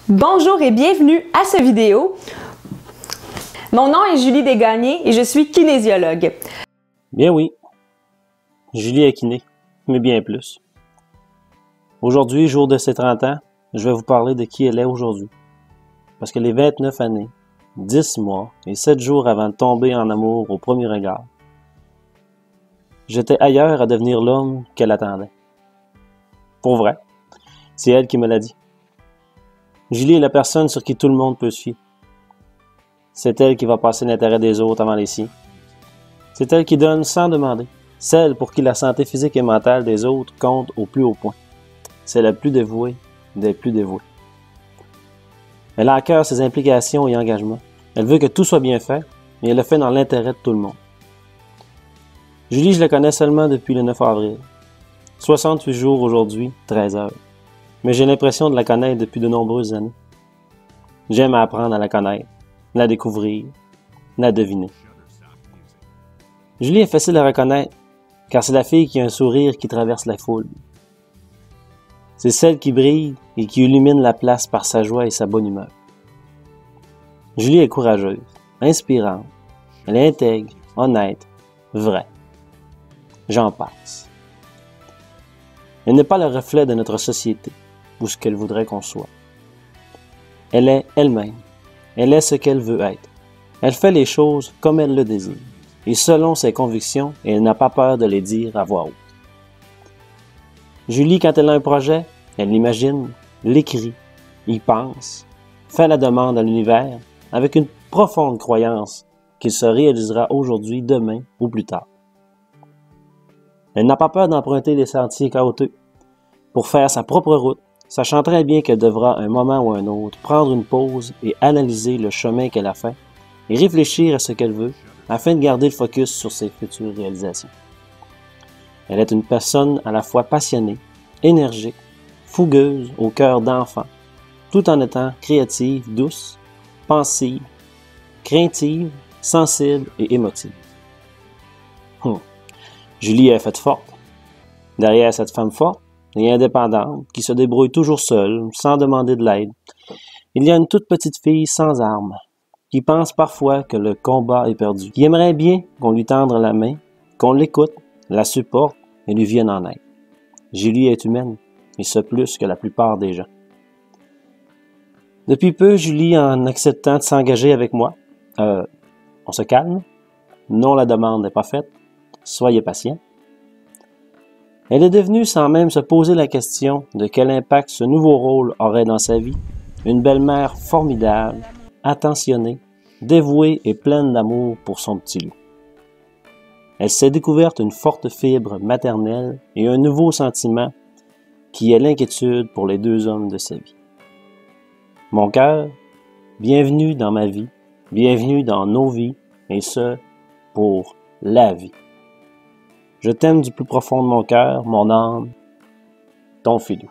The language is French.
Bonjour et bienvenue à cette vidéo. Mon nom est Julie Desgagnés et je suis kinésiologue. Bien oui, Julie est kiné, mais bien plus. Aujourd'hui, jour de ses 30 ans, je vais vous parler de qui elle est aujourd'hui. Parce que les 29 années, 10 mois et 7 jours avant de tomber en amour au premier regard, j'étais ailleurs à devenir l'homme qu'elle attendait. Pour vrai, c'est elle qui me l'a dit. Julie est la personne sur qui tout le monde peut se fier. C'est elle qui va passer l'intérêt des autres avant les siens. C'est elle qui donne sans demander. Celle pour qui la santé physique et mentale des autres compte au plus haut point. C'est la plus dévouée des plus dévoués. Elle a à cœur ses implications et engagements. Elle veut que tout soit bien fait, et elle le fait dans l'intérêt de tout le monde. Julie, je la connais seulement depuis le 9 avril. 68 jours aujourd'hui, 13 heures. Mais j'ai l'impression de la connaître depuis de nombreuses années. J'aime apprendre à la connaître, la découvrir, la deviner. Julie est facile à reconnaître, car c'est la fille qui a un sourire qui traverse la foule. C'est celle qui brille et qui illumine la place par sa joie et sa bonne humeur. Julie est courageuse, inspirante, elle est intègre, honnête, vraie. J'en passe. Elle n'est pas le reflet de notre société, ou ce qu'elle voudrait qu'on soit. Elle est elle-même. Elle est ce qu'elle veut être. Elle fait les choses comme elle le désire, et selon ses convictions, et elle n'a pas peur de les dire à voix haute. Julie, quand elle a un projet, elle l'imagine, l'écrit, y pense, fait la demande à l'univers, avec une profonde croyance qu'il se réalisera aujourd'hui, demain ou plus tard. Elle n'a pas peur d'emprunter les sentiers chaotiques pour faire sa propre route, sachant très bien qu'elle devra, un moment ou un autre, prendre une pause et analyser le chemin qu'elle a fait et réfléchir à ce qu'elle veut afin de garder le focus sur ses futures réalisations. Elle est une personne à la fois passionnée, énergique, fougueuse, au cœur d'enfant, tout en étant créative, douce, pensive, craintive, sensible et émotive. Julie est faite forte. Derrière cette femme forte et indépendante, qui se débrouille toujours seule, sans demander de l'aide, il y a une toute petite fille sans armes, qui pense parfois que le combat est perdu, qui aimerait bien qu'on lui tende la main, qu'on l'écoute, la supporte et lui vienne en aide. Julie est humaine, et ce plus que la plupart des gens. Depuis peu, Julie, en acceptant de s'engager avec moi, on se calme, non, la demande n'est pas faite, soyez patient. Elle est devenue, sans même se poser la question de quel impact ce nouveau rôle aurait dans sa vie, une belle-mère formidable, attentionnée, dévouée et pleine d'amour pour son petit loup. Elle s'est découverte une forte fibre maternelle et un nouveau sentiment qui est l'inquiétude pour les deux hommes de sa vie. Mon cœur, bienvenue dans ma vie, bienvenue dans nos vies, et ce, pour la vie. Je t'aime du plus profond de mon cœur, mon âme, ton filou.